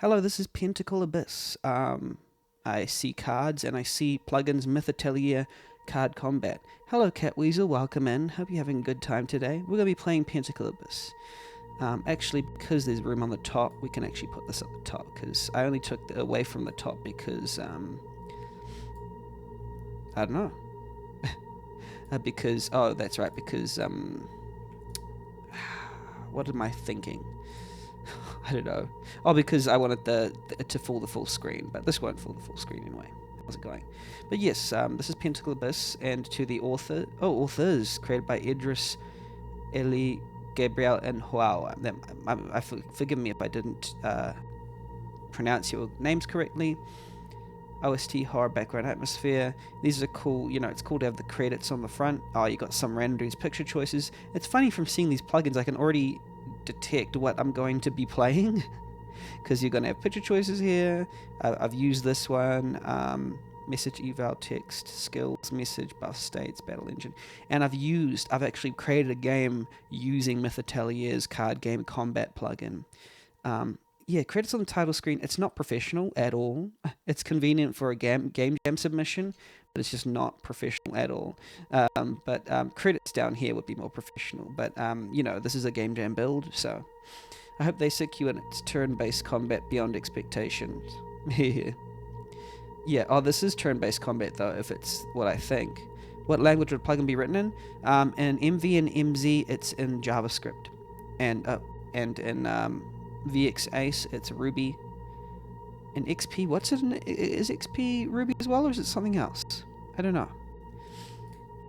Hello, this is Pentacle Abyss. I see cards and I see plugins Myth Card Combat. Hello, Cat Weasel. Welcome in. Hope you're having a good time today. We're going to be playing Pentacle Abyss. Actually, because there's room on the top, we can actually put this at the top, because I only took it away from the top because, I don't know. Because, oh, that's right, because, what am I thinking? I don't know. Oh, because I wanted to fill the full screen, but this won't fill the full screen anyway. How's it going? But yes, this is Pentacle Abyss, and to the authors, created by Idris, Eli, Gabriel, and Huao. Forgive me if I didn't pronounce your names correctly. OST, horror, background, atmosphere. These are cool, it's cool to have the credits on the front. Oh, you got some random dude's picture choices. It's funny from seeing these plugins, I can already detect what I'm going to be playing, because you're going to have picture choices here. I've used this one, message, eval, text, skills, message, buff, states, battle engine, and I've actually created a game using Myth card game combat plugin. Yeah, credits on the title screen. It's not professional at all. It's convenient for a game jam submission, but it's just not professional at all. But credits down here would be more professional. But this is a game jam build, so I hope they secure its turn-based combat beyond expectations. Yeah. Oh, this is turn-based combat though. If it's what I think. What language would plugin be written in? In MV and MZ, it's in JavaScript, and in VX Ace, it's Ruby. And XP, what's it in? Is XP Ruby as well, or is it something else? I don't know.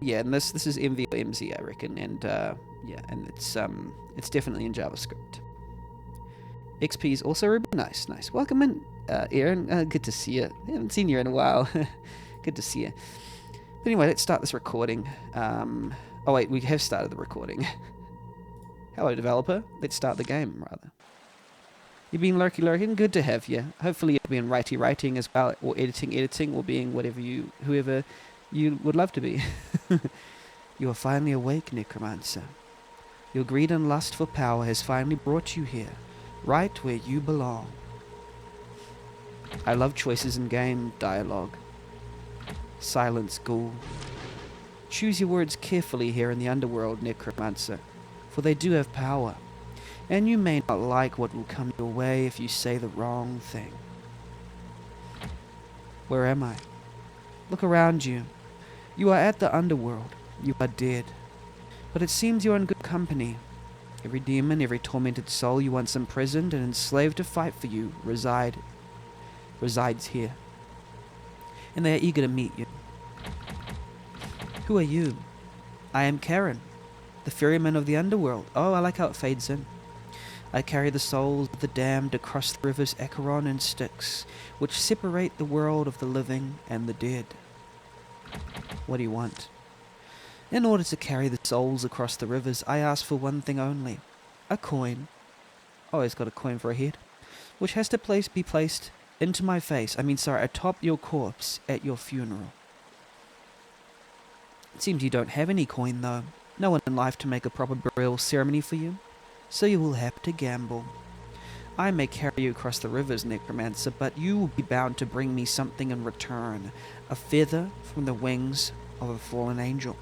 Yeah, and this is MV or MZ, I reckon, and yeah, and it's definitely in JavaScript. XP is also Ruby. Nice. Welcome in, Aaron. Good to see you. I haven't seen you in a while. Good to see you. But anyway, let's start this recording. Oh wait, we have started the recording. Hello, developer. Let's start the game, rather. You've been lurking? Good to have you. Hopefully you've been writing as well, or editing, or being whoever you would love to be. You are finally awake, Necromancer. Your greed and lust for power has finally brought you here, right where you belong. I love choices in game dialogue. Silence, ghoul. Choose your words carefully here in the underworld, Necromancer, for they do have power. And you may not like what will come your way if you say the wrong thing. Where am I? Look around you. You are at the underworld. You are dead. But it seems you are in good company. Every demon, every tormented soul you once imprisoned and enslaved to fight for you resides here. And they are eager to meet you. Who are you? I am Karen, the ferryman of the underworld. Oh, I like how it fades in. I carry the souls of the damned across the rivers Acheron and Styx, which separate the world of the living and the dead. What do you want? In order to carry the souls across the rivers, I ask for one thing only. A coin. Oh, it's got a coin for a head. Which has to be placed into my face. Atop your corpse at your funeral. It seems you don't have any coin, though. No one in life to make a proper burial ceremony for you. So you will have to gamble. I may carry you across the rivers, Necromancer, but you will be bound to bring me something in return. A feather from the wings of a fallen angel.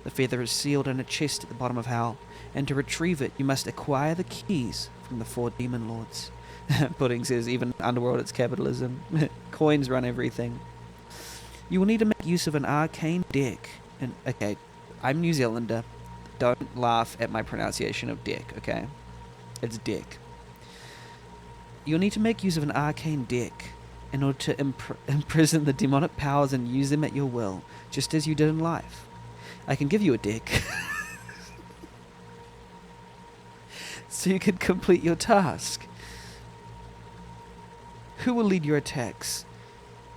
The feather is sealed in a chest at the bottom of hell, and to retrieve it you must acquire the keys from the 4 demon lords. Pudding says, even underworld it's capitalism. Coins run everything. You will need to make use of an arcane deck. Okay, I'm New Zealander. Don't laugh at my pronunciation of deck, okay? It's deck. You'll need to make use of an arcane deck in order to imprison the demonic powers and use them at your will, just as you did in life. I can give you a deck so you can complete your task. Who will lead your attacks?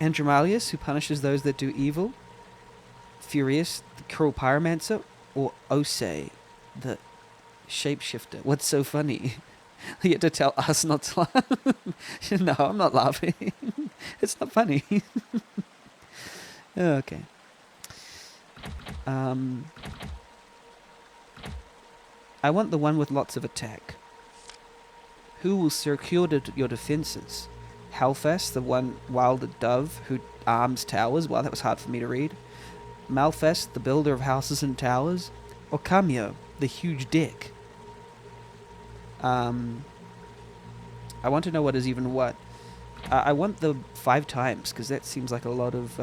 Andromalius, who punishes those that do evil? Furious, the cruel pyromancer? Or Osei, the shapeshifter? What's so funny? You have to tell us not to laugh. No, I'm not laughing. It's not funny. Okay. I want the one with lots of attack. Who will secure your defences? Helfast, the one wild dove who arms towers? Well, that was hard for me to read. Malfest, the builder of houses and towers? Or Camio, the huge dick? I want to know what is even what. I want the 5 times, because that seems like a lot of...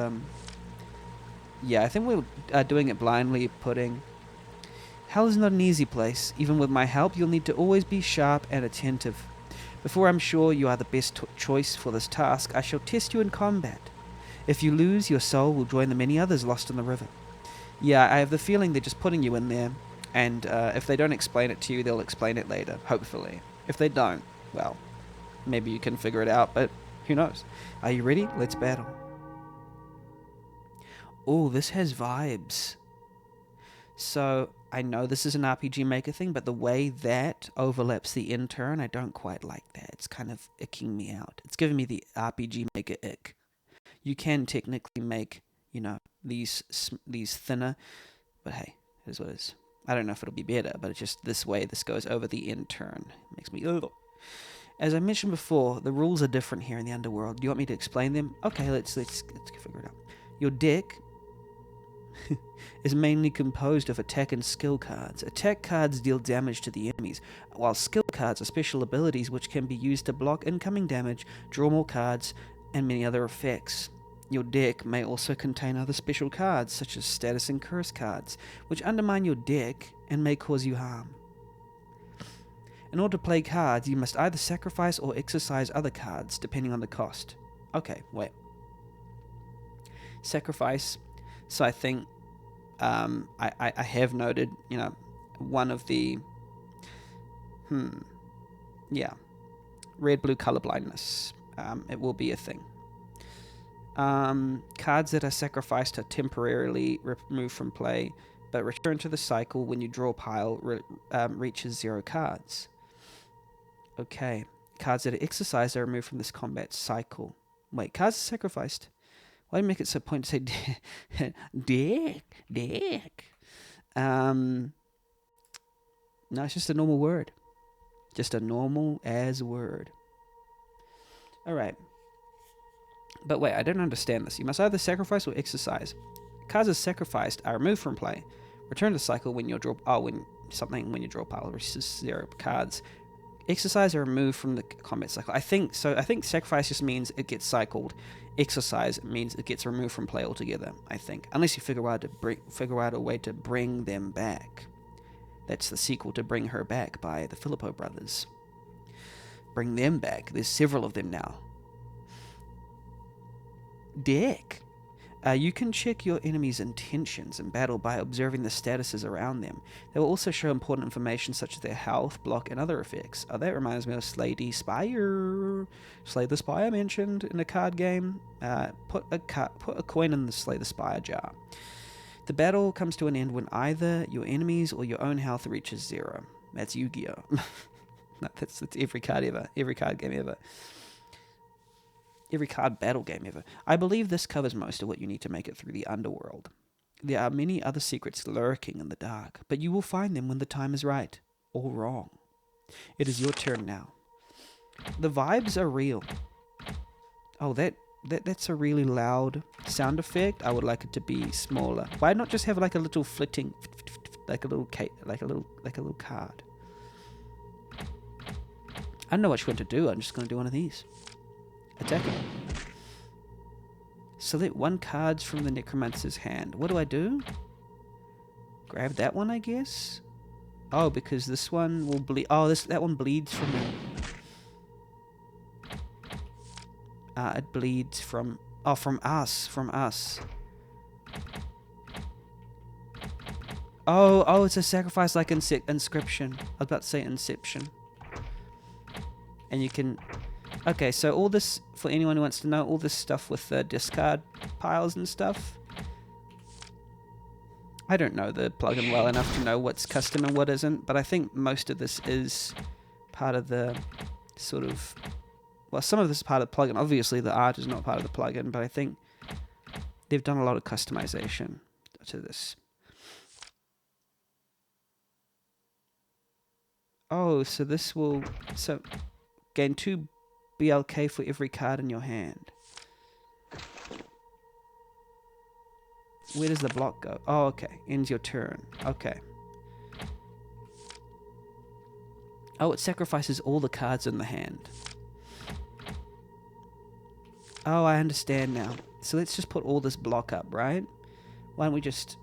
yeah, I think we're doing it blindly, Pudding. Hell is not an easy place. Even with my help, you'll need to always be sharp and attentive. Before I'm sure you are the best choice for this task, I shall test you in combat. If you lose, your soul will join the many others lost in the river. Yeah, I have the feeling they're just putting you in there, and if they don't explain it to you, they'll explain it later, hopefully. If they don't, well, maybe you can figure it out, but who knows? Are you ready? Let's battle. Oh, this has vibes. So, I know this is an RPG Maker thing, but the way that overlaps the intern, I don't quite like that. It's kind of icking me out. It's giving me the RPG Maker ick. You can technically make, you know, these thinner, but hey, it is what it is. I don't know if it'll be better, but it's just this way this goes over the intern. It makes me ugh. As I mentioned before, the rules are different here in the underworld. Do you want me to explain them? Okay, let's figure it out. Your deck is mainly composed of attack and skill cards. Attack cards deal damage to the enemies, while skill cards are special abilities which can be used to block incoming damage, draw more cards, and many other effects. Your deck may also contain other special cards, such as status and curse cards, which undermine your deck and may cause you harm. In order to play cards, you must either sacrifice or exercise other cards, depending on the cost. Okay, wait. Sacrifice. So I think I have noted, you know, one of the... yeah. Red-blue color blindness. It will be a thing. Cards that are sacrificed are temporarily removed from play, but return to the cycle when you draw pile reaches 0 cards. Okay. Cards that are exercised are removed from this combat cycle. Wait, cards are sacrificed? Why do you make it so point to say dick? No, it's just a normal word. Just a normal as word. Alright. But wait, I don't understand this. You must either sacrifice or exercise. Cards as sacrificed are removed from play. Return to the cycle when you draw... when you draw pile reaches 0 cards. Exercise are removed from the combat cycle. I think sacrifice just means it gets cycled. Exercise means it gets removed from play altogether, I think. Unless you figure out a way to bring them back. That's the sequel to Bring Her Back by the Filippo brothers. Bring them back. There's several of them now. Dick. You can check your enemy's intentions in battle by observing the statuses around them. They will also show important information such as their health, block, and other effects. Oh, that reminds me of Slay the Spire. Slay the Spire mentioned in a card game. Put a coin in the Slay the Spire jar. The battle comes to an end when either your enemy's or your own health reaches 0. That's Yu-Gi-Oh! No, that's every card ever. Every card game ever. Every card battle game ever. I believe this covers most of what you need to make it through the underworld. There are many other secrets lurking in the dark, but you will find them when the time is right, or wrong. It is your turn now. The vibes are real. Oh, that's a really loud sound effect. I would like it to be smaller. Why not just have like a little flitting, like a little card? I don't know what you're going to do. I'm just going to do one of these. Attack him. Select 1 card from the necromancer's hand. What do I do? Grab that one, I guess? Oh, because this one will bleed. Oh, that one bleeds from it. It bleeds from... Oh, from us. From us. Oh, it's a sacrifice like Inscription. I was about to say Inception. And you can... Okay, so all this, for anyone who wants to know, all this stuff with the discard piles and stuff. I don't know the plugin well enough to know what's custom and what isn't, but I think most of this is part of the sort of... Well, some of this is part of the plugin. Obviously, the art is not part of the plugin, but I think they've done a lot of customization to this. Oh, so this will... So... Gain 2 BLK for every card in your hand. Where does the block go? Oh, okay. Ends your turn. Okay. Oh, it sacrifices all the cards in the hand. Oh, I understand now. So let's just put all this block up, right? Why don't we just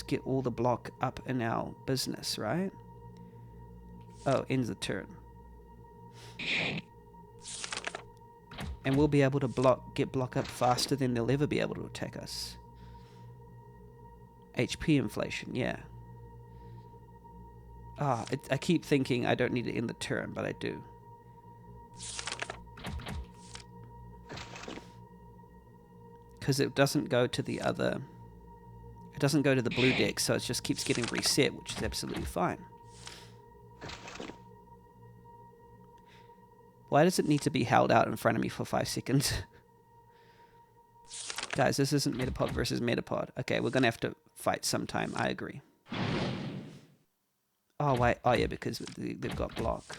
get all the block up in our business, right? Oh, ends the turn. And we'll be able to get block up faster than they'll ever be able to attack us. HP inflation, yeah. I keep thinking I don't need to end the turn, but I do. Because it doesn't go to the other... It doesn't go to the blue deck, so it just keeps getting reset, which is absolutely fine. Why does it need to be held out in front of me for 5 seconds? Guys, this isn't Metapod versus Metapod. Okay, we're going to have to fight sometime. I agree. Oh, wait. Oh, yeah, because they've got block.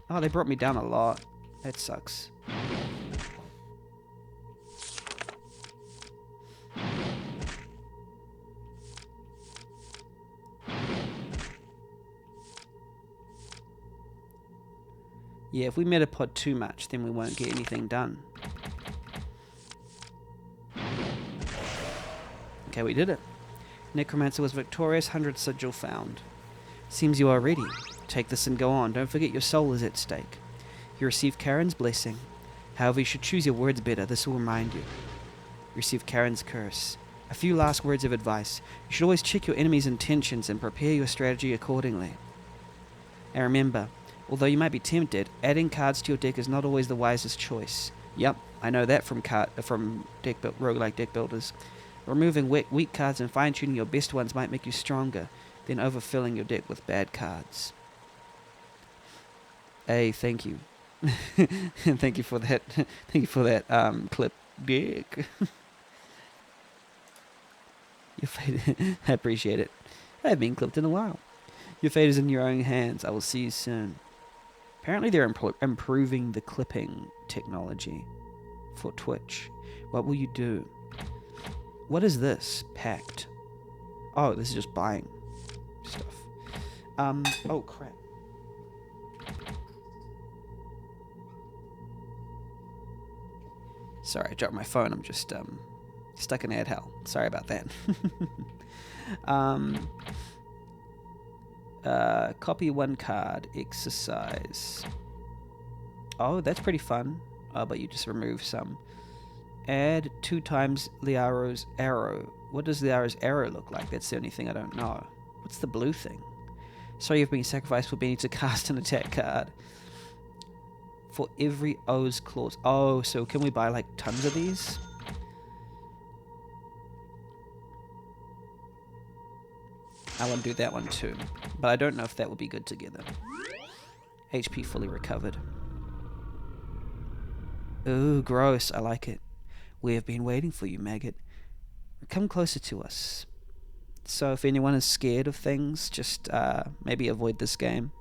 Oh, they brought me down a lot. That sucks. Yeah, if we Metapod too much, then we won't get anything done. Okay, we did it. Necromancer was victorious, 100 sigil found. Seems you are ready. Take this and go on. Don't forget your soul is at stake. You receive Karen's blessing. However, you should choose your words better. This will remind you. You receive Karen's curse. A few last words of advice. You should always check your enemy's intentions and prepare your strategy accordingly. And remember, although you might be tempted, adding cards to your deck is not always the wisest choice. Yep, I know that from roguelike deck builders. Removing weak cards and fine-tuning your best ones might make you stronger than overfilling your deck with bad cards. Hey, thank you. Thank you for that. Thank you for that clip, Dick. Your fate. I appreciate it. I haven't been clipped in a while. Your fate is in your own hands. I will see you soon. Apparently they're improving the clipping technology for Twitch. What will you do? What is this? Pact. Oh, this is just buying stuff. Oh crap. Sorry, I dropped my phone. I'm just stuck in ad hell. Sorry about that. Copy 1 card. Exercise. Oh, that's pretty fun. But you just remove some. Add 2 times Liaro's arrow. What does Liaro's arrow look like? That's the only thing I don't know. What's the blue thing? Sorry, you've been sacrificed for being to cast an attack card. For every O's clause. Oh, so can we buy like tons of these? I want to do that one too. But I don't know if that will be good together. HP fully recovered. Ooh, gross. I like it. We have been waiting for you, maggot. Come closer to us. So if anyone is scared of things, just maybe avoid this game.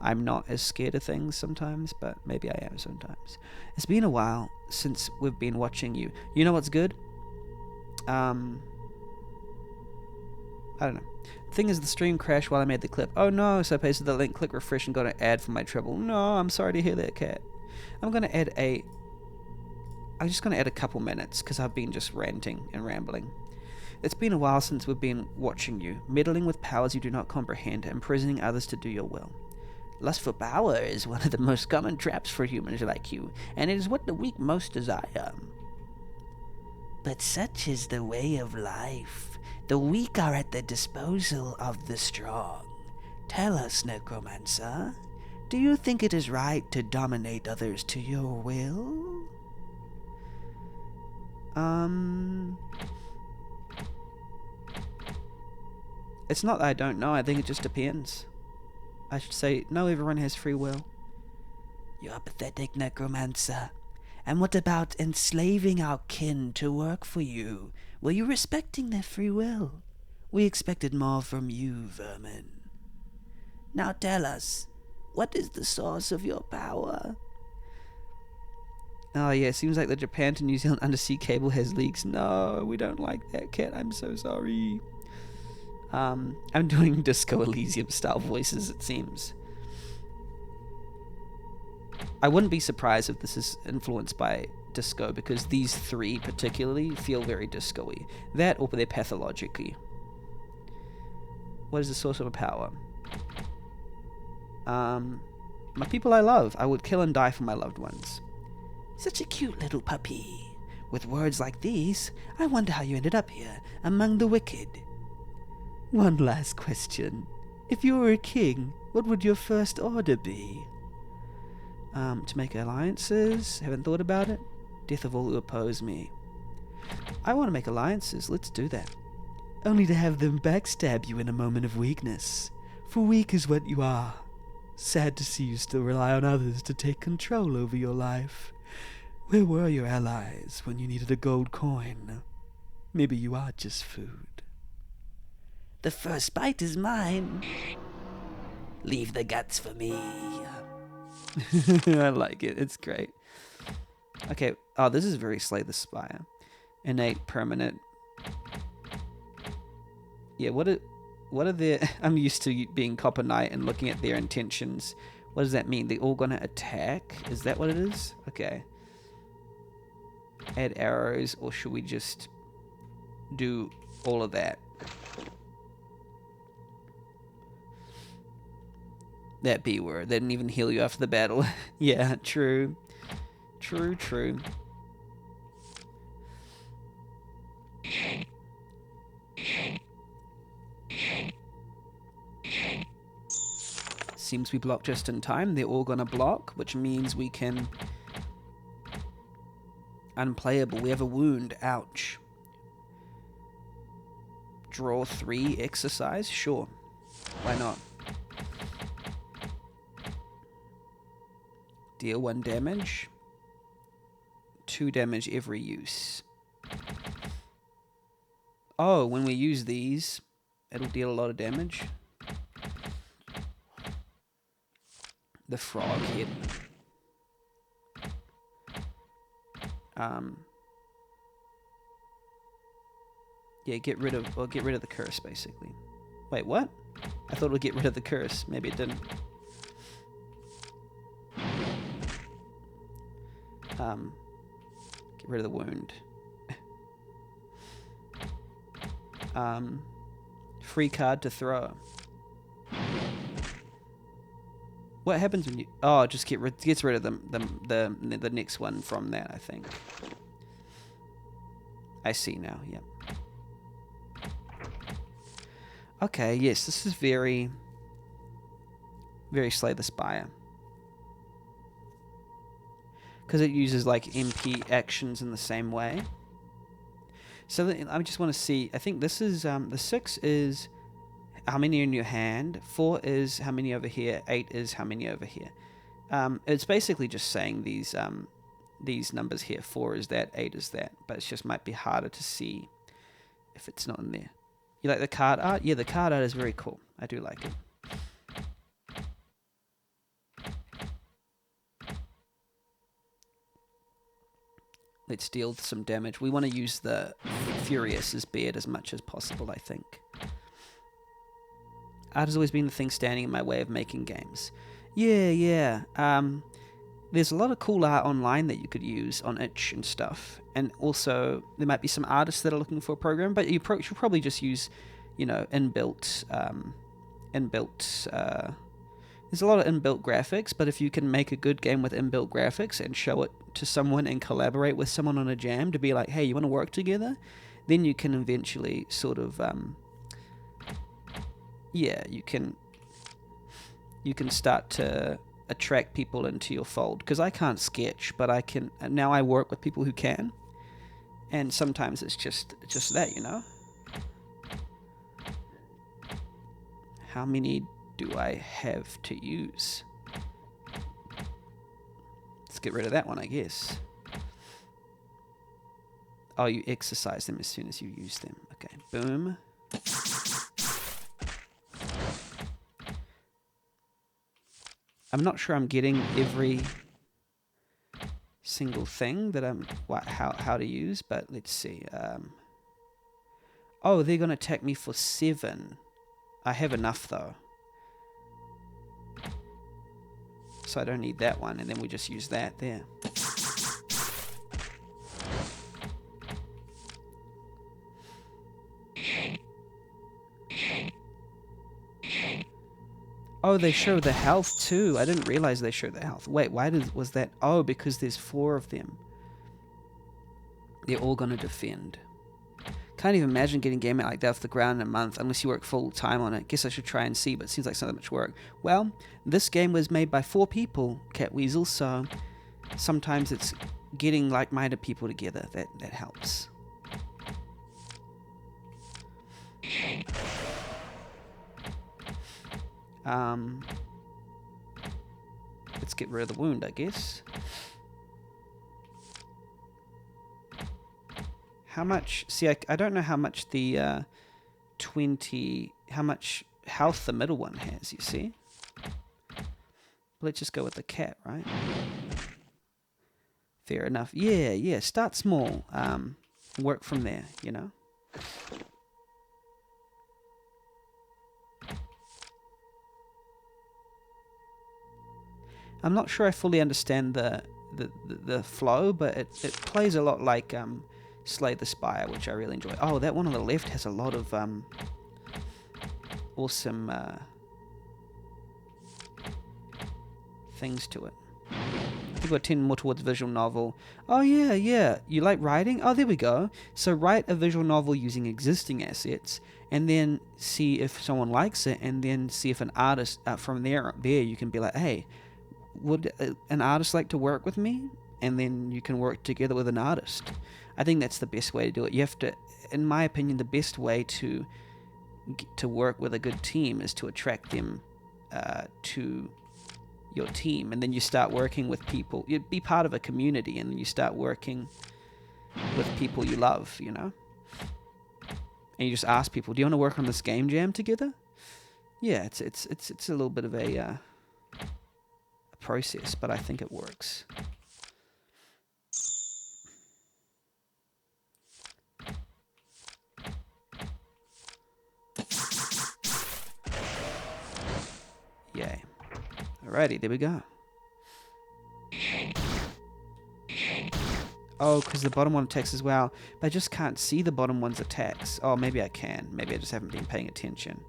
I'm not as scared of things sometimes, but maybe I am sometimes. It's been a while since we've been watching you. You know what's good? I don't know. The thing is, the stream crashed while I made the clip. Oh no, so I pasted the link, click refresh, and got an ad for my trouble. No, I'm sorry to hear that, cat. I'm just going to add a couple minutes, because I've been just ranting and rambling. It's been a while since we've been watching you, meddling with powers you do not comprehend, imprisoning others to do your will. Lust for power is one of the most common traps for humans like you, and it is what the weak most desire. But such is the way of life. The weak are at the disposal of the strong. Tell us, Necromancer, do you think it is right to dominate others to your will? It's not that I don't know, I think it just depends. I should say, no, everyone has free will. You're pathetic, Necromancer. And what about enslaving our kin to work for you? Were you respecting their free will? We expected more from you, vermin. Now tell us, what is the source of your power? Oh yeah, seems like the Japan to New Zealand undersea cable has leaks. No, we don't like that, Cat. I'm so sorry. I'm doing Disco Elysium style voices, it seems. I wouldn't be surprised if this is influenced by disco, because these three particularly feel very disco-y. That, or they're pathologically. What is the source of a power? My people I love. I would kill and die for my loved ones. Such a cute little puppy. With words like these, I wonder how you ended up here, among the wicked. One last question. If you were a king, what would your first order be? To make alliances? Haven't thought about it? Death of all who oppose me. I want to make alliances. Let's do that. Only to have them backstab you in a moment of weakness. For weak is what you are. Sad to see you still rely on others to take control over your life. Where were your allies when you needed a gold coin? Maybe you are just food. The first bite is mine. Leave the guts for me. I like it. It's great. Okay. Oh, this is very Slay the Spire. Innate, permanent. Yeah, what are their... I'm used to being Copper Knight and looking at their intentions. What does that mean? They're all gonna attack? Is that what it is? Okay. Add arrows, or should we just do all of that? That B word. They didn't even heal you after the battle. Yeah, true. True, true. Seems we block just in time. They're all gonna block, which means we can... Unplayable. We have a wound. Ouch. Draw 3 exercise? Sure. Why not? Deal 1 damage. 2 damage every use. Oh, when we use these, it'll deal a lot of damage. The frog hit. Yeah, get rid of the curse, basically. Wait, what? I thought it would get rid of the curse. Maybe it didn't. Get rid of the wound. Free card to throw. What happens when you... Oh, just gets rid of the next one from that, I think. I see now, yep. Okay, yes, this is very Slay the Spire. Because it uses, like, MP actions in the same way. So I just want to see... I think this is... the 6 is... how many in your hand. 4 is how many over here. 8 is how many over here. It's basically just saying these numbers here. 4 is that, 8 is that. But it just might be harder to see if it's not in there. You like the card art? Yeah, the card art is very cool. I do like it. Let's deal some damage. We want to use the Furious's beard as much as possible, I think. Art has always been the thing standing in my way of making games. Yeah. There's a lot of cool art online that you could use on itch and stuff. And also, there might be some artists that are looking for a program, but you should probably just use, you know, inbuilt... there's a lot of inbuilt graphics, but if you can make a good game with inbuilt graphics and show it to someone and collaborate with someone on a jam to be like, hey, you want to work together? Then you can eventually sort of... yeah, you can start to attract people into your fold, because I can't sketch, but I can now. I work with people who can, and sometimes it's just that, you know. How many do I have to use? Let's get rid of that one, I guess. Oh, you exercise them as soon as you use them. Okay, boom. I'm not sure I'm getting every single thing that how to use, but let's see. Oh, they're gonna attack me for 7. I have enough though, so I don't need that one, and then we just use that there. Oh, they show the health too. I didn't realize they show the health. Wait, why was that? Oh, because there's 4 of them. They're all gonna defend. Can't even imagine getting a game out like that off the ground in a month unless you work full time on it. Guess I should try and see, but it seems like so much work. Well, this game was made by 4 people, Cat Weasel, so sometimes it's getting like-minded people together that helps. Let's get rid of the wound, I guess. How much? See, I don't know how much the 20, how much health the middle one has, you see? Let's just go with the cat, right? Fair enough. Yeah, start small. Work from there, you know? I'm not sure I fully understand the flow, but it plays a lot like Slay the Spire, which I really enjoy. Oh, that one on the left has a lot of awesome things to it. I think we're tending more towards visual novel. Oh yeah. You like writing? Oh, there we go. So write a visual novel using existing assets, and then see if someone likes it, and then see if an artist from there you can be like, hey, would an artist like to work with me? And then you can work together with an artist. I think that's the best way to do it. You have to, in my opinion, the best way to work with a good team is to attract them to your team, and then you start working with people. You be part of a community, and then you start working with people you love, you know. And you just ask people, "Do you want to work on this game jam together?" Yeah, it's a little bit of a process, but I think it works. Yay. Alrighty, there we go. Oh, because the bottom one attacks as well. But I just can't see the bottom one's attacks. Oh, maybe I can. Maybe I just haven't been paying attention.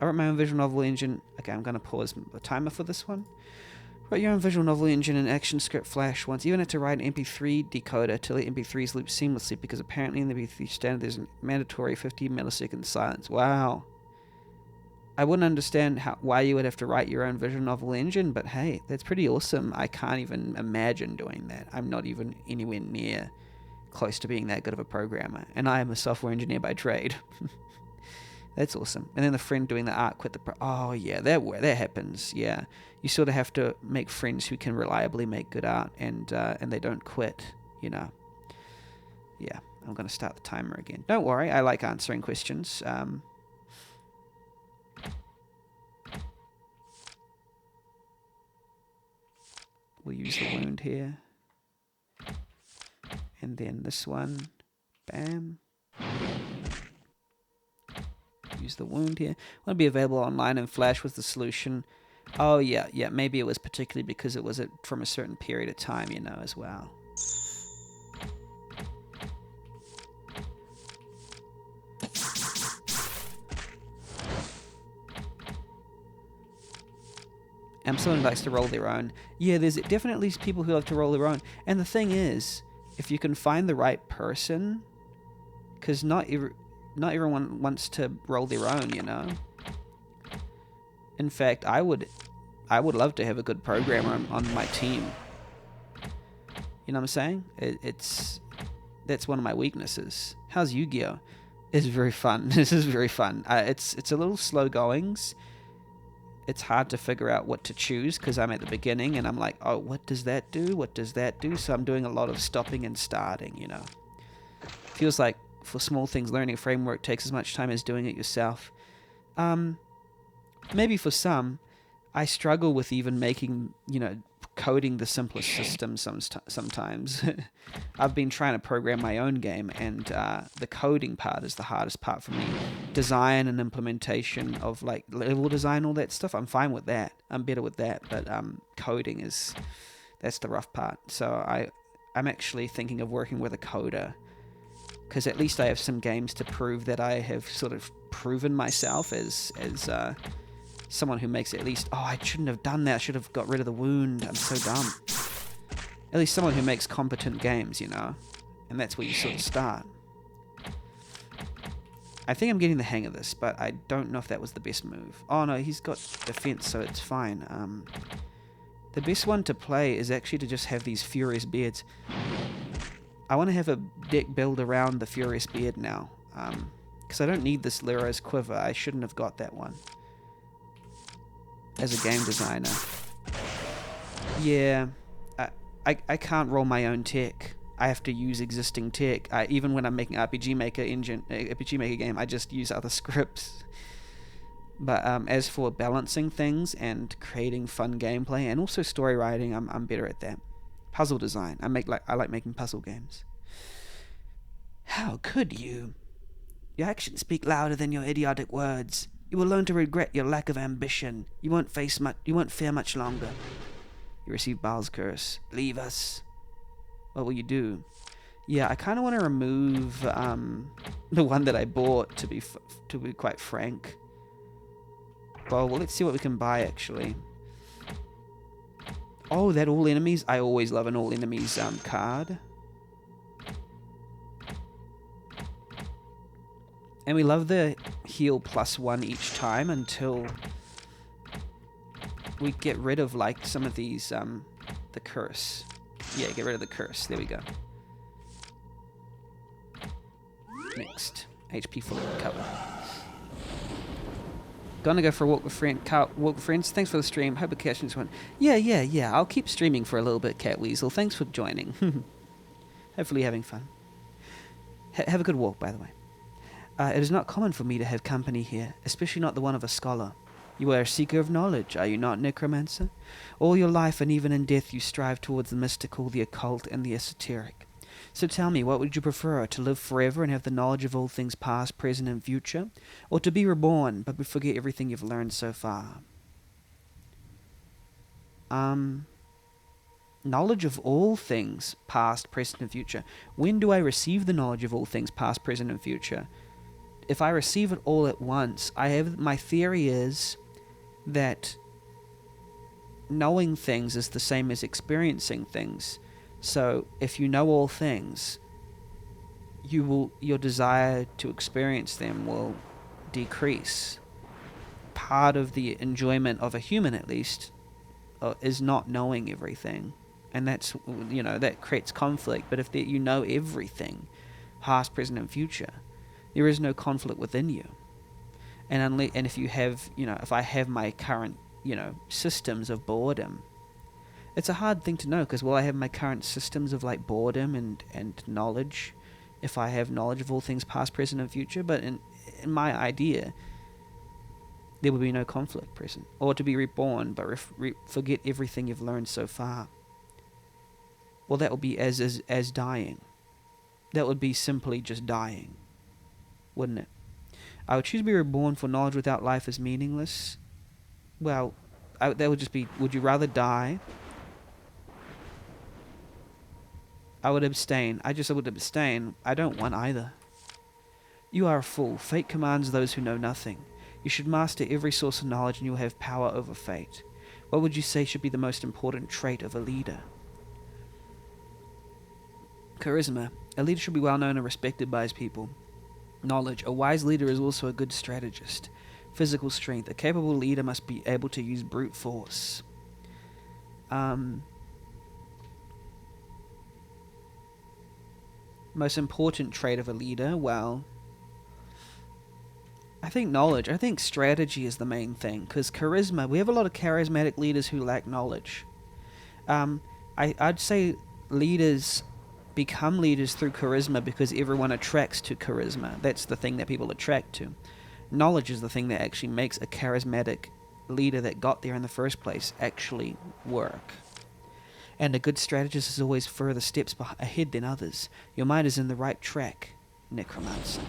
I wrote my own visual novel engine. Okay, I'm going to pause the timer for this one. Write your own visual novel engine and ActionScript Flash once. You even had to write an MP3 decoder to let MP3s loop seamlessly, because apparently in the MP3 standard there's a mandatory 50 millisecond silence. Wow. I wouldn't understand why you would have to write your own visual novel engine, but hey, that's pretty awesome. I can't even imagine doing that. I'm not even anywhere near close to being that good of a programmer, and I am a software engineer by trade. That's awesome. And then the friend doing the art quit the oh yeah, that happens. Yeah, you sort of have to make friends who can reliably make good art, and they don't quit, you know. Yeah, I'm gonna start the timer again. Don't worry, I like answering questions. We'll use the wound here. And then this one. Bam. Use the wound here. Want to be available online, and Flash was the solution. Oh, yeah. Maybe it was particularly because it was from a certain period of time, you know, as well. Someone likes to roll their own. Yeah, there's definitely people who love to roll their own. And the thing is, if you can find the right person, because not everyone wants to roll their own, you know. In fact, I would love to have a good programmer on my team. You know what I'm saying? That's one of my weaknesses. How's Yu-Gi-Oh? It's very fun. This is very fun. It's a little slow goings. it's hard to figure out what to choose because I'm at the beginning and I'm like, oh, what does that do? What does that do? So I'm doing a lot of stopping and starting, you know. Feels like for small things, learning a framework takes as much time as doing it yourself. Maybe for some, I struggle with even making, you know, coding the simplest system sometimes. I've been trying to program my own game, and the coding part is the hardest part for me. Design and implementation of like level design, all that stuff, I'm fine with that. I'm better with that, but coding that's the rough part. So I'm actually thinking of working with a coder, because at least I have some games to prove that I have sort of proven myself as someone who makes at least, oh, I shouldn't have done that, I should have got rid of the wound, I'm so dumb. At least someone who makes competent games, you know, and that's where you sort of start. I think I'm getting the hang of this, but I don't know if that was the best move. Oh no, he's got defense, so it's fine. The best one to play is actually to just have these Furious Beards. I want to have a deck build around the Furious Beard now, because I don't need this Leroy's Quiver. I shouldn't have got that one as a game designer. Yeah, I can't roll my own tech. I have to use existing tech. Even when I'm making RPG Maker game, I just use other scripts. But as for balancing things and creating fun gameplay and also story writing, I'm better at that. Puzzle design. I like making puzzle games. How could you? Your actions speak louder than your idiotic words. You will learn to regret your lack of ambition. You won't fear much longer. You receive Baal's curse. Leave us. What will you do? Yeah, I kind of want to remove the one that I bought, to be quite frank. Well, let's see what we can buy, actually. Oh, that all enemies? I always love an all enemies card. And we love the heal +1 each time until we get rid of like some of these, the curse. Yeah, get rid of the curse. There we go. Next. HP fully recovered. Gonna go for a walk with friends. Thanks for the stream. Hope it catches one. Yeah. I'll keep streaming for a little bit, Cat Weasel. Thanks for joining. Hopefully having fun. Have a good walk, by the way. It is not common for me to have company here, especially not the one of a scholar. You are a seeker of knowledge, are you not, necromancer? All your life and even in death you strive towards the mystical, the occult, and the esoteric. So tell me, what would you prefer, to live forever and have the knowledge of all things past, present, and future, or to be reborn, but forget everything you've learned so far? Knowledge of all things past, present, and future. When do I receive the knowledge of all things past, present, and future? If I receive it all at once, my theory is that knowing things is the same as experiencing things. So if you know all things, your desire to experience them will decrease. Part of the enjoyment of a human, at least, is not knowing everything, and that's, you know, that creates conflict. But if you know everything, past, present, and future, there is no conflict within you. And if you have, you know, if I have my current, you know, systems of boredom, it's a hard thing to know, because will I have my current systems of like boredom and knowledge if I have knowledge of all things past, present, and future? But in my idea, there will be no conflict present. Or to be reborn, but forget everything you've learned so far. Well, that would be as dying. That would be simply just dying, wouldn't it? I would choose to be reborn, for knowledge without life is meaningless. Well, that would just be, would you rather die? I would abstain. I would abstain. I don't want either. You are a fool. Fate commands those who know nothing. You should master every source of knowledge and you will have power over fate. What would you say should be the most important trait of a leader? Charisma. A leader should be well known and respected by his people. Knowledge. A wise leader is also a good strategist. Physical strength. A capable leader must be able to use brute force. Most important trait of a leader, well, I think knowledge. I think strategy is the main thing. Because charisma, we have a lot of charismatic leaders who lack knowledge. I'd say leaders become leaders through charisma because everyone attracts to charisma. That's the thing that people attract to. Knowledge is the thing that actually makes a charismatic leader that got there in the first place actually work. And a good strategist is always further steps ahead than others. Your mind is in the right track, necromancer.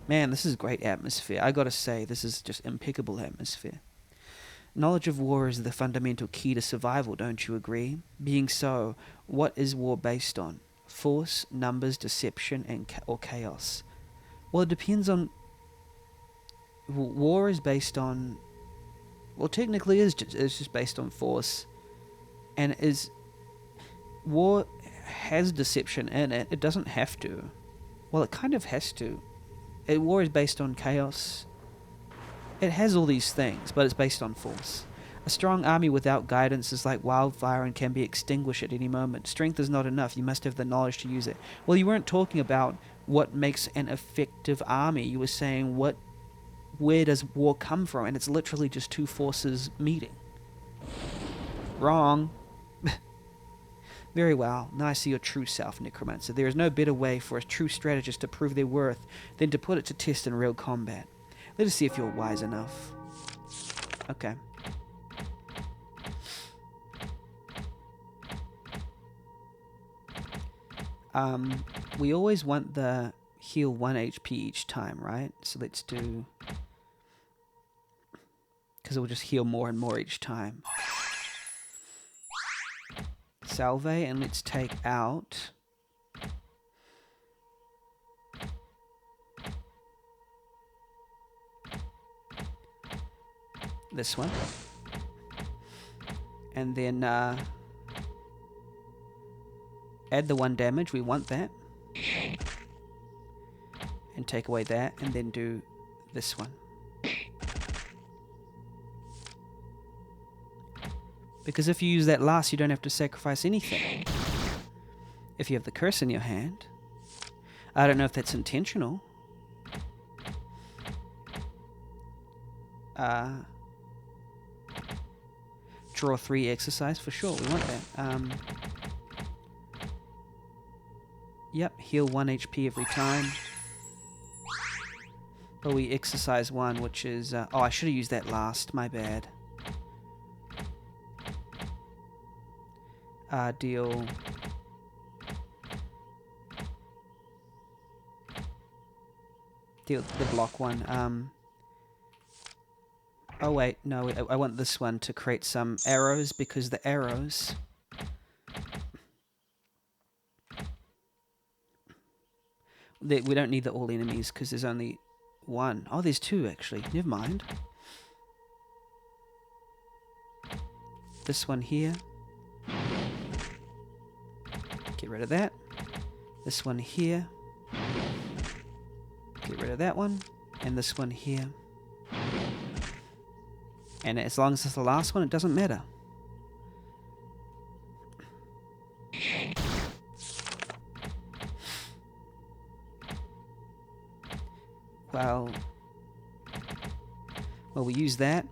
Man, this is great atmosphere. I gotta say, this is just impeccable atmosphere. Knowledge of war is the fundamental key to survival, don't you agree? Being so, what is war based on? Force, numbers, deception, or chaos? Well, it depends on... War is based on... Well, technically it's just based on force. And war has deception in it. It doesn't have to. Well, it kind of has to. War is based on chaos. It has all these things, but it's based on force. A strong army without guidance is like wildfire and can be extinguished at any moment. Strength is not enough. You must have the knowledge to use it. Well, you weren't talking about what makes an effective army. You were saying where does war come from? And it's literally just two forces meeting. Wrong. Very well. Now I see your true self, necromancer. There is no better way for a true strategist to prove their worth than to put it to test in real combat. Let us see if you're wise enough. Okay. We always want the heal 1 HP each time, right? So let's do... Because it will just heal more and more each time. Salve, and let's take out... this one. And then add the 1 damage, we want that. And take away that, and then do this one. Because if you use that last, you don't have to sacrifice anything. If you have the curse in your hand. I don't know if that's intentional. Draw 3 exercise for sure, we want that. Yep, heal 1 HP every time. But we exercise 1, which is... oh, I should have used that last, my bad. Deal... Deal the block 1. Oh wait, no, I want this one to create some arrows, because the arrows... we don't need the all enemies, because there's only 1. Oh, there's 2 actually, never mind. This one here. Get rid of that. This one here. Get rid of that one. And this one here. And as long as it's the last one, it doesn't matter. Well, we use that.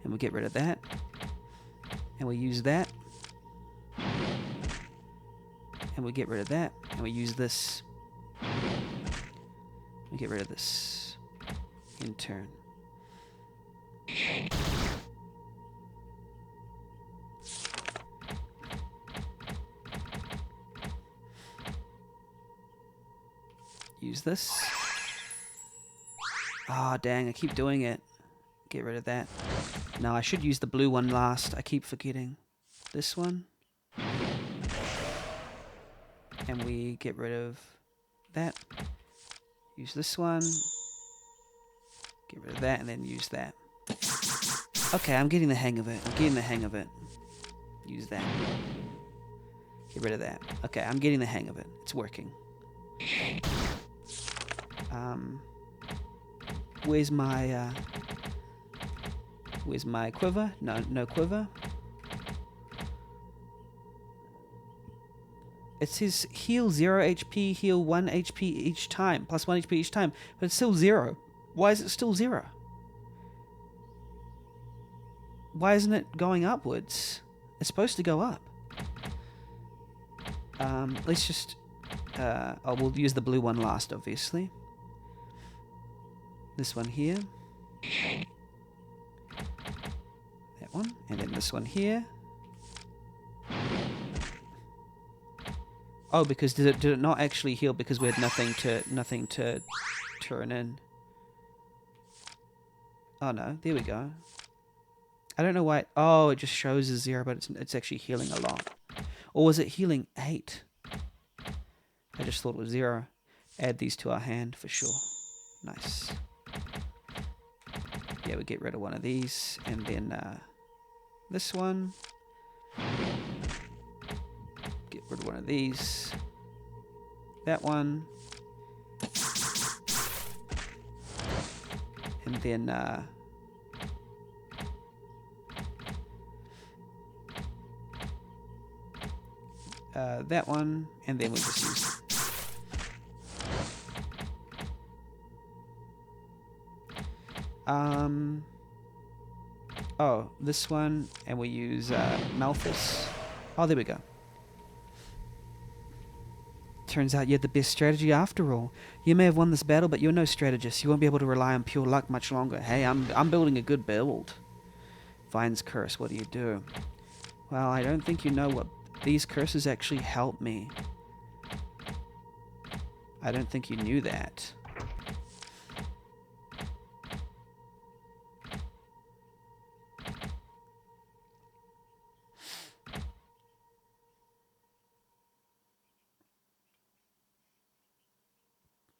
And we get rid of that. And we use that. And we get rid of that. And we use this. We get rid of this. In turn. Use this. Ah, dang, I keep doing it. Get rid of that. No, I should use the blue one last. I keep forgetting. This one. And we get rid of that. Use this one. Get rid of that, and then use that. Okay, I'm getting the hang of it. I'm getting the hang of it. Use that. Get rid of that. Okay, I'm getting the hang of it. It's working. Where's my quiver? No quiver. It says heal 0 HP, heal 1 HP each time, plus 1 HP each time, but it's still 0. Why is it still 0? Why isn't it going upwards? It's supposed to go up. Let's just... we'll use the blue one last, obviously. This one here. That one. And then this one here. Oh, because did it not actually heal because we had nothing to turn in? Oh no, there we go. I don't know why. Oh, it just shows a 0, but it's actually healing a lot. Or was it healing 8? I just thought it was 0. Add these to our hand for sure. Nice. Yeah, we get rid of one of these, and then this one. Get rid of one of these. That one. And then that one, and then we just use oh, this one, and we use Malthus. Oh, there we go. Turns out you had the best strategy after all. You may have won this battle, but you're no strategist. You won't be able to rely on pure luck much longer. Hey, I'm building a good build. Vine's curse, what do you do? Well, I don't think you know what these curses actually help me. I don't think you knew that.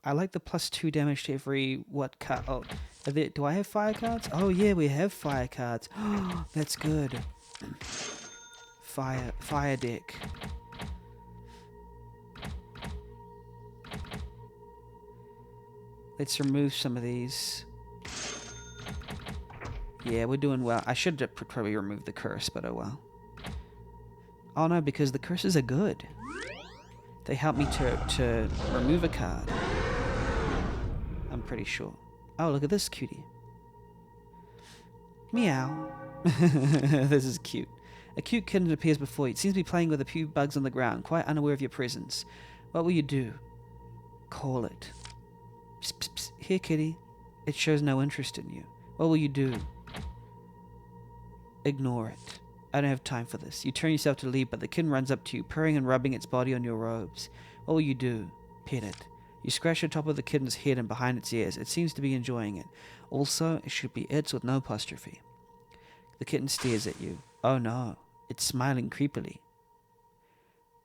I like the +2 damage to every what card. Oh, do I have fire cards? Oh yeah, we have fire cards. That's good. Fire deck. Let's remove some of these. Yeah, we're doing well. I should have probably removed the curse, but oh well. Oh no, because the curses are good. They help me to remove a card. I'm pretty sure. Oh, look at this cutie. Meow. This is cute. A cute kitten appears before you. It seems to be playing with a few bugs on the ground, quite unaware of your presence. What will you do? Call it. Psst, psst, psst. Here, kitty. It shows no interest in you. What will you do? Ignore it. I don't have time for this. You turn yourself to leave, but the kitten runs up to you, purring and rubbing its body on your robes. What will you do? Pet it. You scratch the top of the kitten's head and behind its ears. It seems to be enjoying it. Also, it should be its with no apostrophe. The kitten stares at you. Oh no, it's smiling creepily.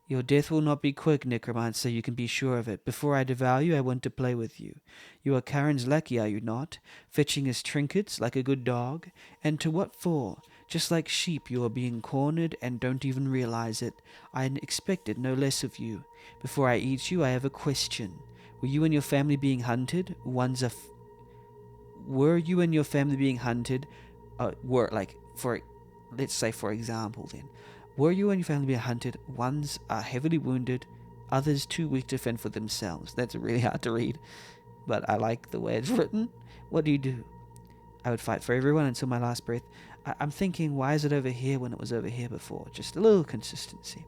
Your death will not be quick, necromancer, you can be sure of it. Before I devour you, I want to play with you. You are Karen's lackey, are you not? Fetching his trinkets like a good dog? And to what for? Just like sheep, you are being cornered and don't even realize it. I expected no less of you. Before I eat you, I have a question. Were you and your family being hunted? Were you and your family being hunted? Let's say for example then. Were you and your family being hunted? Ones are heavily wounded, others too weak to fend for themselves. That's really hard to read, but I like the way it's written. What do you do? I would fight for everyone until my last breath. I'm thinking, why is it over here when it was over here before? Just a little consistency.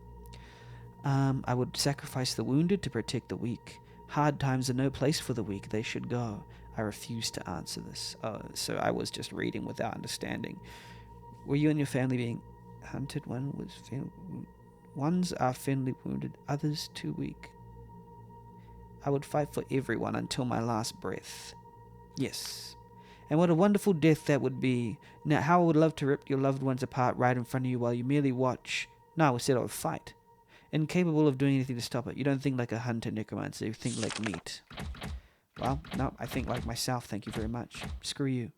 I would sacrifice the wounded to protect the weak. Hard times are no place for the weak. They should go. I refuse to answer this. Oh, so I was just reading without understanding. Were you and your family being hunted? Ones are fatally wounded, others too weak. I would fight for everyone until my last breath. Yes. And what a wonderful death that would be. Now, how I would love to rip your loved ones apart right in front of you while you merely watch. No, instead I would fight. Incapable of doing anything to stop it. You don't think like a hunter, necromancer. You think like meat. Well, no, I think like myself. Thank you very much. Screw you.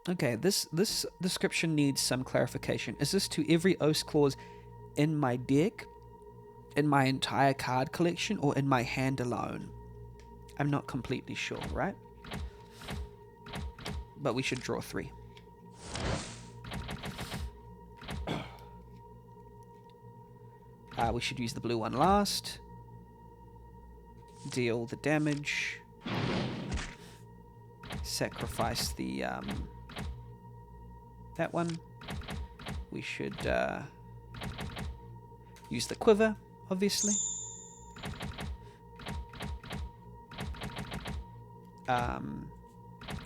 Okay, this description needs some clarification. Is this to every Oath Clause in my deck, in my entire card collection, or in my hand alone? I'm not completely sure, right? but we should draw 3. We should use the blue one last. Deal the damage. Sacrifice the that one. We should use the quiver, obviously.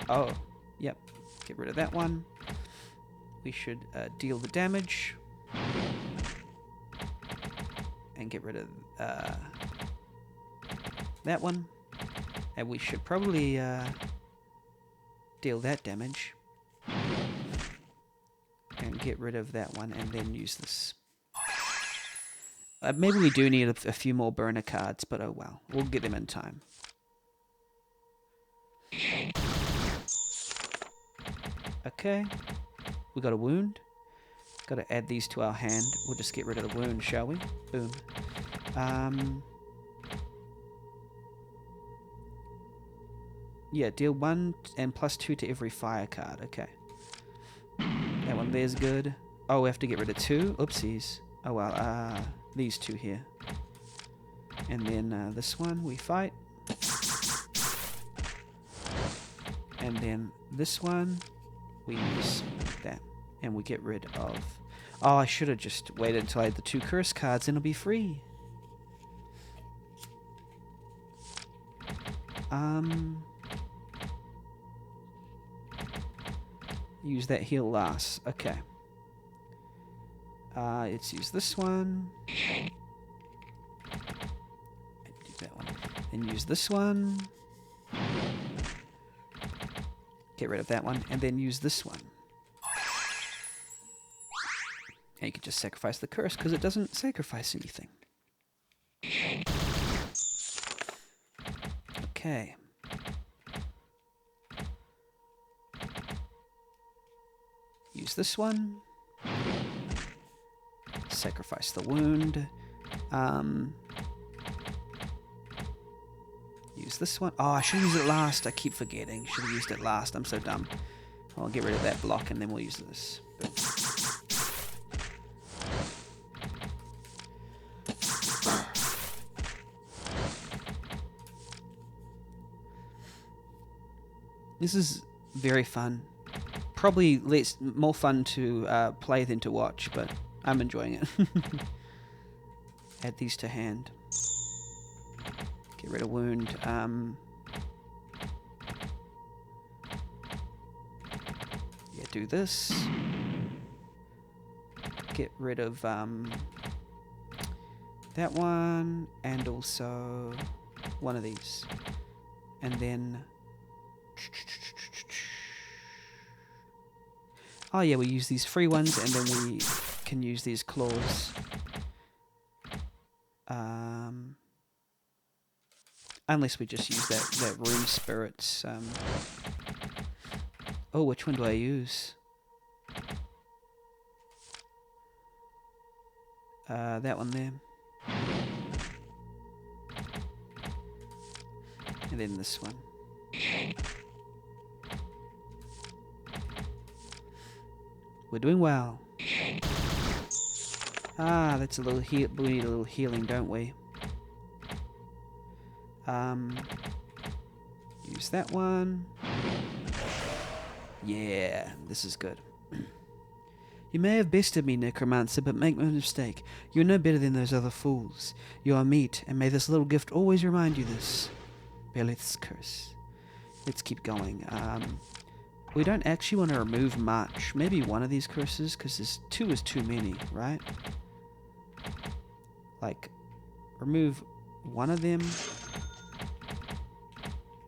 Oh, yep. Get rid of that one. We should deal the damage. And get rid of that one. And we should probably deal that damage. And get rid of that one and then use this. Maybe we do need a few more burner cards, but oh well. We'll get them in time. Okay. We got a wound. Got to add these to our hand. We'll just get rid of the wound, shall we? Boom. Yeah, deal 1 and +2 to every fire card. Okay. That one there's good. Oh, we have to get rid of 2? Oopsies. Oh well, these 2 here. And then this one we fight. And then this one we use that. And we get rid of... Oh, I should have just waited until I had the 2 curse cards and it'll be free. Use that heal last. Okay. Let's use this one. Do that one. Then use this one. Get rid of that one. And then use this one. And you can just sacrifice the curse because it doesn't sacrifice anything. Okay. Use this one. Sacrifice the wound. Use this one. Oh, I should use it last. I keep forgetting. Should have used it last. I'm so dumb. I'll get rid of that block and then we'll use this. This is very fun. Probably more fun to play than to watch, but I'm enjoying it. Add these to hand. Get rid of wound. Yeah, do this. Get rid of that one, and also one of these. And then... Oh yeah, we use these free ones, and then we can use these claws. Unless we just use that room spirits. Oh, which one do I use? That one there. And then this one. We're doing well. Ah, that's a little we need a little healing, don't we? Use that one. Yeah, this is good. You may have bested me, Necromancer, but make no mistake. You're no better than those other fools. You are meat, and may this little gift always remind you this. Belith's curse. Let's keep going. We don't actually want to remove much. Maybe one of these curses, because 2 is too many, right? Like, remove one of them.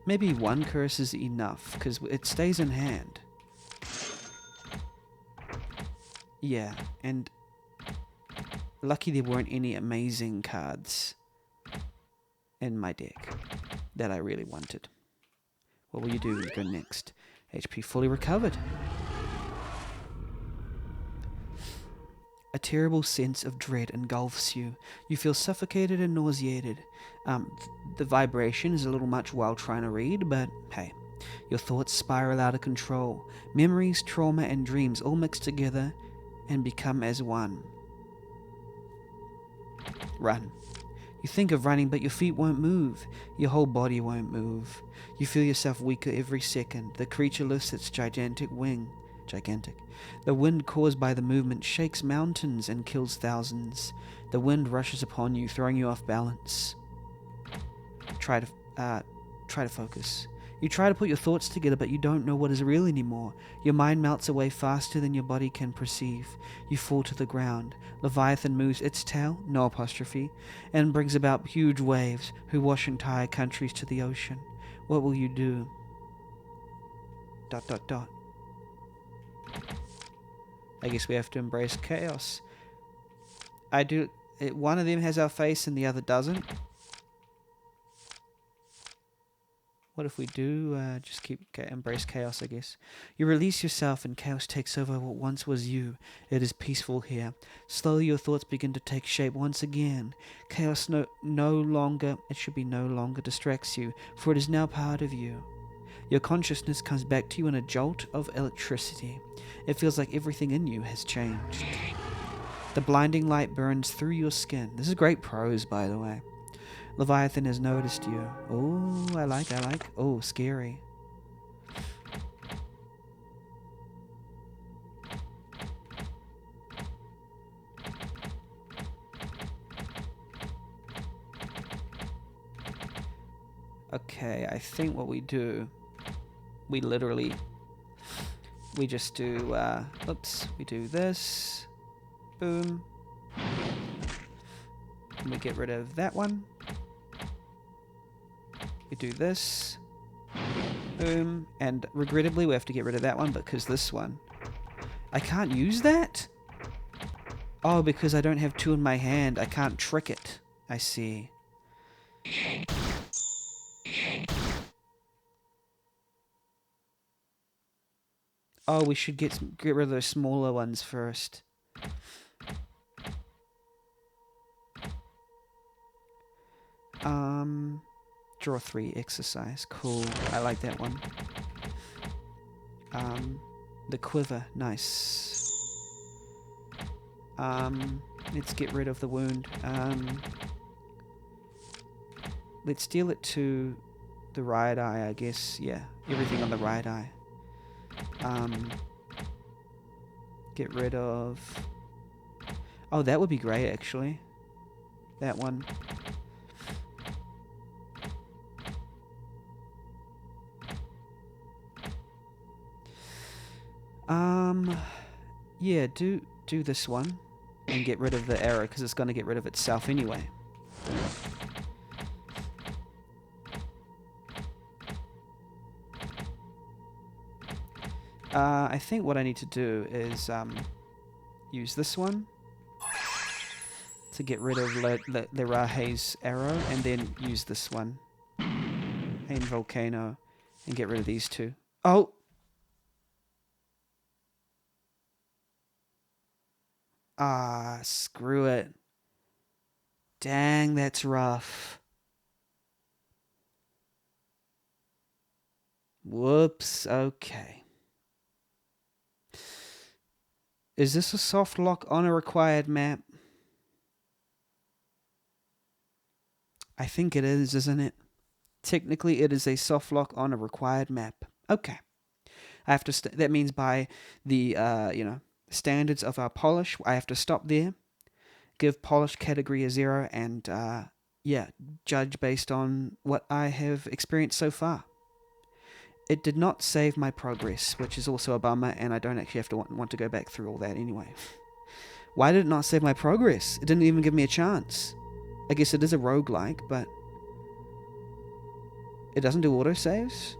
Maybe 1 curse is enough, because it stays in hand. Yeah, and lucky there weren't any amazing cards in my deck that I really wanted. What will you do when you go next? HP fully recovered. A terrible sense of dread engulfs you. You feel suffocated and nauseated. The vibration is a little much while trying to read, but hey. Your thoughts spiral out of control. Memories, trauma, and dreams all mix together and become as one. Run. You think of running, but your feet won't move. Your whole body won't move. You feel yourself weaker every second. The creature lifts its gigantic wing. Gigantic. The wind caused by the movement shakes mountains and kills thousands. The wind rushes upon you, throwing you off balance. Try to focus. You try to put your thoughts together, but you don't know what is real anymore. Your mind melts away faster than your body can perceive. You fall to the ground. Leviathan moves its tail, no apostrophe, and brings about huge waves who wash entire countries to the ocean. What will you do? ... I guess we have to embrace chaos. One of them has our face and the other doesn't. What if we do just embrace chaos, I guess? You release yourself and chaos takes over what once was you. It is peaceful here. Slowly your thoughts begin to take shape once again. Chaos no longer distracts you, for it is now part of you. Your consciousness comes back to you in a jolt of electricity. It feels like everything in you has changed. The blinding light burns through your skin. This is great prose, by the way. Leviathan has noticed you. Oh, I like. Oh, scary. Okay, I think what we do, we just do, we do this. Boom. And we get rid of that one. We do this. Boom. And regrettably, we have to get rid of that one because this one. I can't use that? Oh, because I don't have two in my hand. I can't trick it. I see. Oh, we should get rid of those smaller ones first. Draw 3 exercise. Cool. I like that one. The quiver. Nice. Let's get rid of the wound. Let's steal it to the right eye, I guess. Yeah, everything on the right eye. Get rid of... Oh, that would be great, actually. That one. Yeah, do this one and get rid of the arrow because it's going to get rid of itself anyway. I think what I need to do is use this one to get rid of Lerahe's arrow, and then use this one and Volcano and get rid of these two. Oh! Ah, screw it. Dang, that's rough. Whoops, okay. Is this a soft lock on a required map? I think it is, isn't it? Technically, it is a soft lock on a required map. Okay. I have to. That means by the standards of our polish, I have to stop there. Give polish category a 0, and judge based on what I have experienced so far. It did not save my progress, which is also a bummer, and I don't actually have to want to go back through all that anyway. Why did it not save my progress? It didn't even give me a chance. I guess it is a roguelike, but it doesn't do autosaves?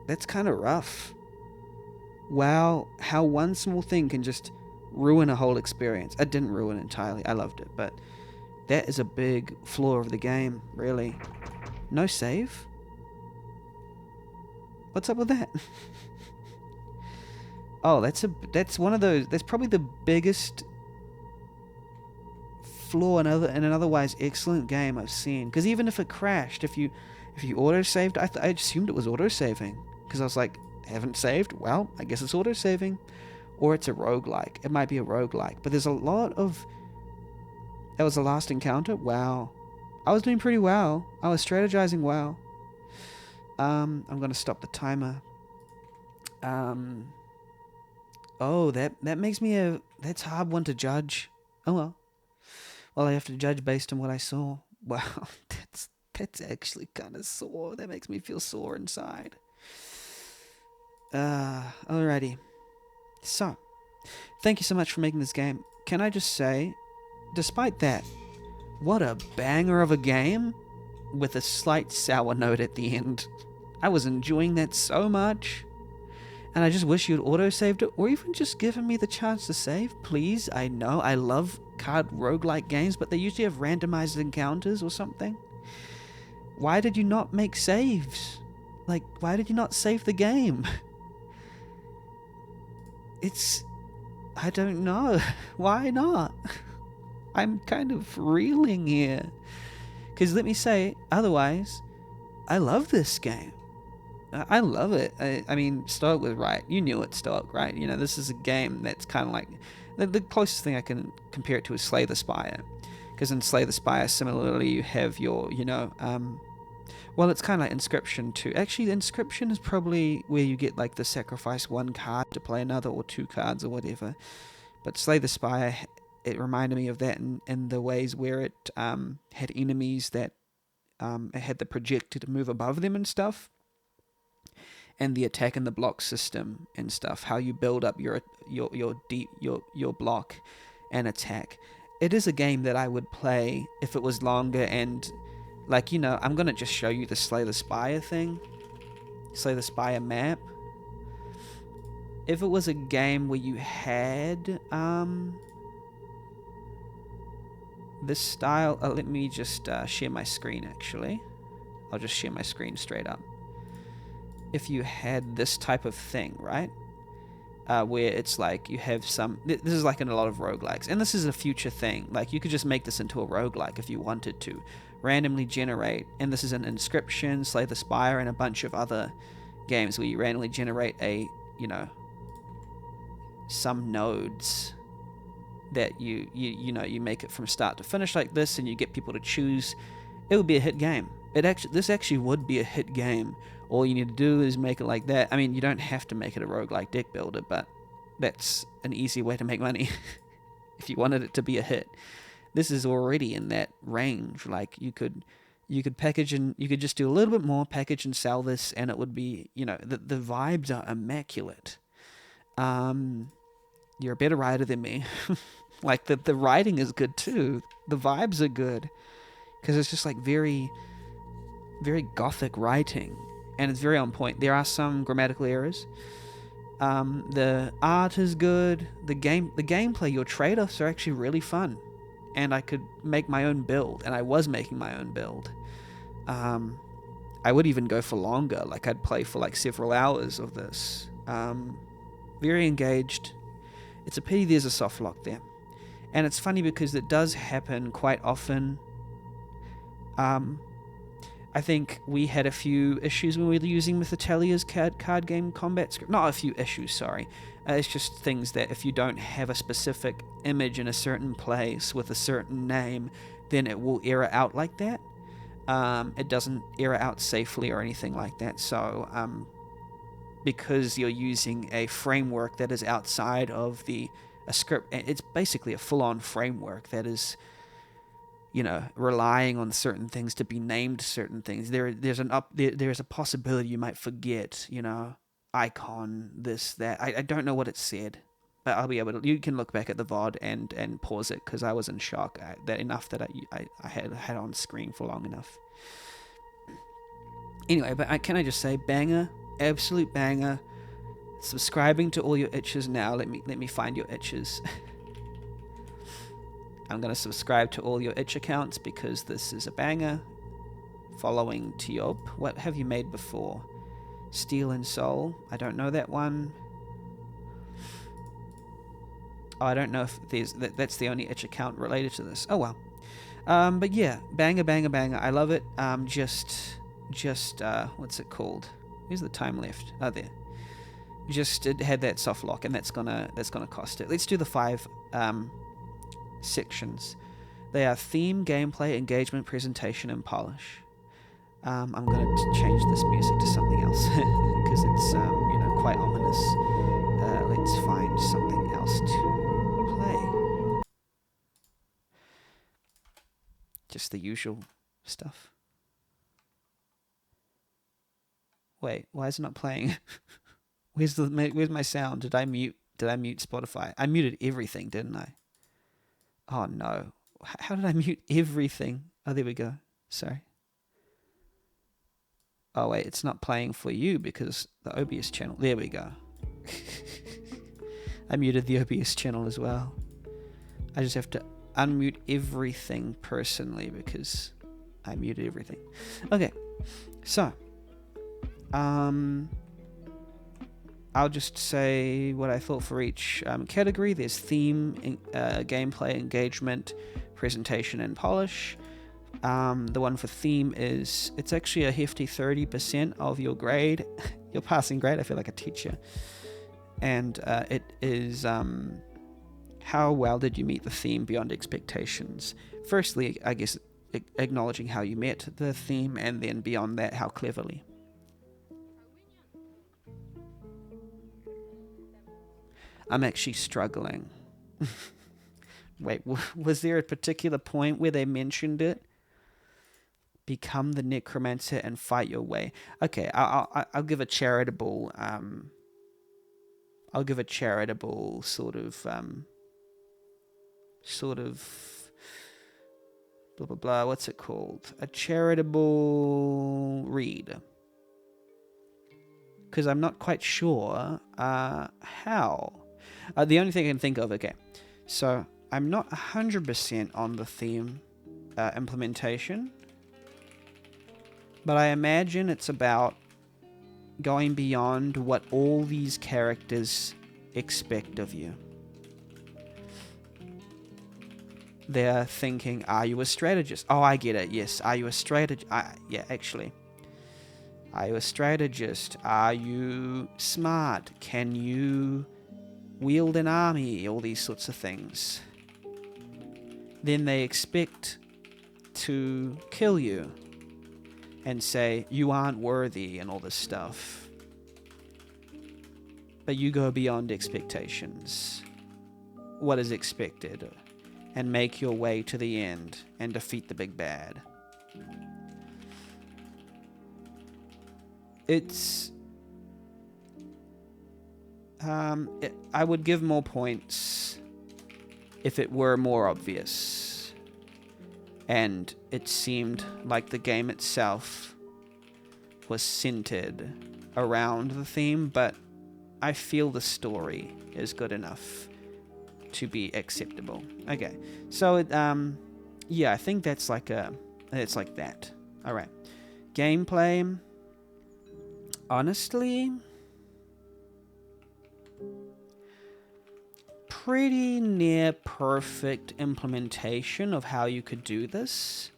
That's kind of rough. Wow, how one small thing can just ruin a whole experience. It didn't ruin it entirely, I loved it, but that is a big flaw of the game, really. No save? What's up with that? Oh, that's one of those, that's probably the biggest flaw in an otherwise excellent game I've seen. Because even if it crashed, if you If you auto-saved, I assumed it was auto-saving. Because I was like, haven't saved? Well, I guess it's auto-saving. Or it's a roguelike. It might be a roguelike. But there's a lot of... That was the last encounter? Wow. I was doing pretty well. I was strategizing well. I'm going to stop the timer. Oh, that makes me a... That's a hard one to judge. Oh, well. Well, I have to judge based on what I saw. Wow, that's actually kind of sore. That makes me feel sore inside. Alrighty. So, thank you so much for making this game. Can I just say, despite that, what a banger of a game with a slight sour note at the end. I was enjoying that so much. And I just wish you'd auto-saved it, or even just given me the chance to save, please. I know, I love card roguelike games, but they usually have randomized encounters or something. Why did you not make saves? Like, why did you not save the game? I don't know. Why not? I'm kind of reeling here. Because let me say, otherwise, I love this game. I love it. I mean, Stoic was right. You knew it, Stoic, right? You know, this is a game that's kind of like... The closest thing I can compare it to is Slay the Spire. Because in Slay the Spire, similarly, you have your, well, it's kind of like Inscription too. Actually, Inscription is probably where you get, like, the sacrifice one card to play another, or two cards or whatever. But Slay the Spire, it reminded me of that in the ways where it had enemies that it had the projector to move above them and stuff. And the attack and the block system and stuff, how you build up your block and attack. It is a game that I would play if it was longer, and like, I'm gonna just show you the Slay the Spire thing, Slay the Spire map. If it was a game where you had this style, let me just share my screen. Actually, I'll just share my screen straight up. If you had this type of thing, right? Where it's like you have some... This is like in a lot of roguelikes. And this is a future thing. Like, you could just make this into a roguelike if you wanted to. Randomly generate. And this is an Inscription, Slay the Spire, and a bunch of other games where you randomly generate some nodes that you make it from start to finish like this, and you get people to choose. It would be a hit game. This actually would be a hit game. All you need to do is make it like that. I mean, you don't have to make it a roguelike deck builder, but that's an easy way to make money if you wanted it to be a hit. This is already in that range. Like, you could package, and you could just do a little bit more, package and sell this, and it would be, the vibes are immaculate. You're a better writer than me. Like, the writing is good too. The vibes are good, because it's just like very, very gothic writing. And it's very on point. There are some grammatical errors. The art is good. The gameplay, your trade-offs are actually really fun. And I could make my own build. And I was making my own build. I would even go for longer. Like, I'd play for like several hours of this. Very engaged. It's a pity there's a soft lock there. And it's funny because it does happen quite often. I think we had a few issues when we were using Mythotelia's card game combat script. Not a few issues, sorry. It's just things that if you don't have a specific image in a certain place with a certain name, then it will error out like that. It doesn't error out safely or anything like that. So, because you're using a framework that is outside of a script, it's basically a full-on framework that is... relying on certain things to be named certain things. There's a possibility you might forget, icon, this, that. I don't know what it said, but I'll be able to. You can look back at the VOD and pause it, because I was in shock that I had on screen for long enough. Anyway, but can I just say, banger, absolute banger. Subscribing to all your itches now. Let me find your itches. I'm going to subscribe to all your itch accounts because this is a banger. Following Tiop. What have you made before? Steel and Soul. I don't know that one. Oh, I don't know if that's the only itch account related to this. Oh, well. But yeah, banger, banger, banger. I love it. Just just what's it called? Where's the time left? Oh, there. Just it had that soft lock, and that's gonna cost it. Let's do the 5 sections. They are theme, gameplay, engagement, presentation, and polish. I'm gonna change this music to something else because it's quite ominous. Let's find something else to play. Just the usual stuff. Wait, why is it not playing? Where's my sound? Did I mute Spotify? I muted everything, didn't I? Oh no. How did I mute everything? Oh, there we go. Sorry. Oh wait, it's not playing for you because the OBS channel. There we go. I muted the OBS channel as well. I just have to unmute everything personally because I muted everything. Okay, so I'll just say what I thought for each category. There's theme, gameplay, engagement, presentation, and polish. The one for theme is, it's actually a hefty 30% of your grade, your passing grade. I feel like a teacher. And it is how well did you meet the theme beyond expectations? Firstly, I guess acknowledging how you met the theme, and then beyond that, how cleverly. I'm actually struggling. Wait, was there a particular point where they mentioned it? Become the necromancer and fight your way. Okay, I'll give a charitable sort of blah blah blah. What's it called? A charitable read. Because I'm not quite sure how. The only thing I can think of. Okay, so I'm not 100% on the theme implementation. But I imagine it's about going beyond what all these characters expect of you. They're thinking, are you a strategist? Oh, I get it. Yes. Are you a strategist? Yeah, actually. Are you a strategist? Are you smart? Can you wield an army? All these sorts of things. Then they expect to kill you. And say, you aren't worthy and all this stuff. But you go beyond expectations. What is expected. And make your way to the end. And defeat the big bad. It's... I would give more points if it were more obvious. And it seemed like the game itself was centered around the theme, but I feel the story is good enough to be acceptable. Okay, so yeah, I think it's like that. All right, gameplay. Honestly, pretty near perfect implementation of how you could do this.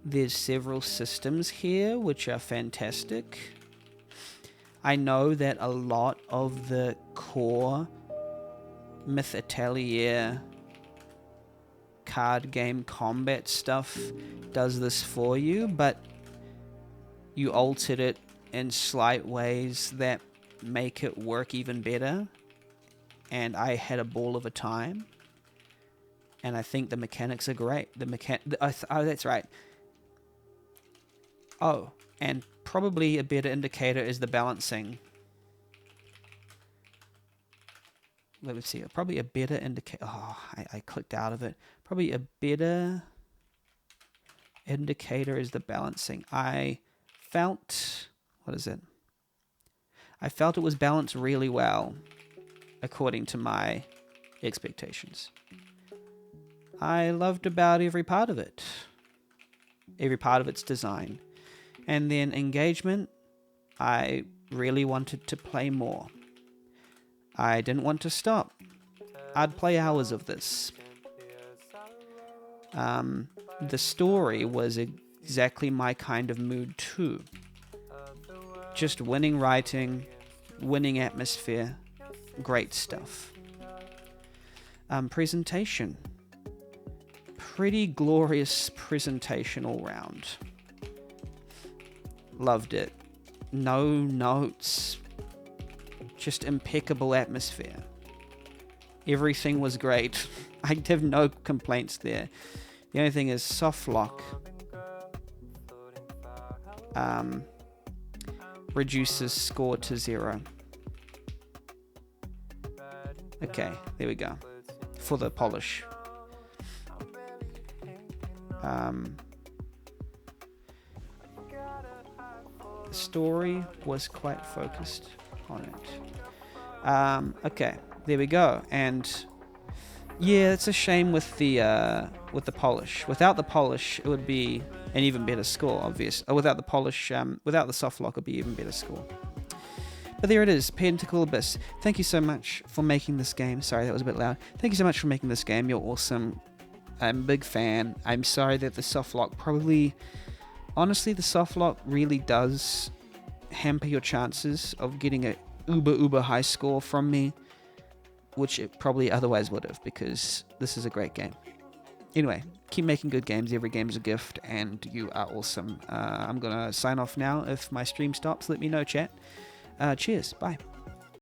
There's several systems here which are fantastic. I know that a lot of the core Myth Atelier card game combat stuff does this for you, but you altered it in slight ways that make it work even better. And I had a ball of a time. And I think the mechanics are great. Oh, that's right. Oh, and probably a better indicator is the balancing. Let me see. Probably a better indicator. Oh, I clicked out of it. Probably a better indicator is the balancing. I felt... What is it? I felt it was balanced really well, according to my expectations. I loved about every part of it. Every part of its design. And then engagement, I really wanted to play more. I didn't want to stop. I'd play hours of this. The story was exactly my kind of mood too. Just winning writing, winning atmosphere, great stuff. Presentation. Pretty glorious presentation all round. Loved it. No notes. Just impeccable atmosphere. Everything was great. I have no complaints there. The only thing is soft lock reduces score to 0. Okay, there we go. For the polish. The story was quite focused on it. Okay, there we go. And yeah, it's a shame with the polish. Without the polish, it would be an even better score, obvious. Without the polish, without the soft lock, it would be even better score. But there it is, Pentacle Abyss. Thank you so much for making this game. Sorry, that was a bit loud. Thank you so much for making this game. You're awesome. I'm a big fan. I'm sorry that the soft lock probably... Honestly, the soft lock really does hamper your chances of getting a uber high score from me, which it probably otherwise would have, because this is a great game. Anyway, keep making good games. Every game is a gift, and you are awesome. I'm going to sign off now. If my stream stops, let me know, chat. Cheers. Bye.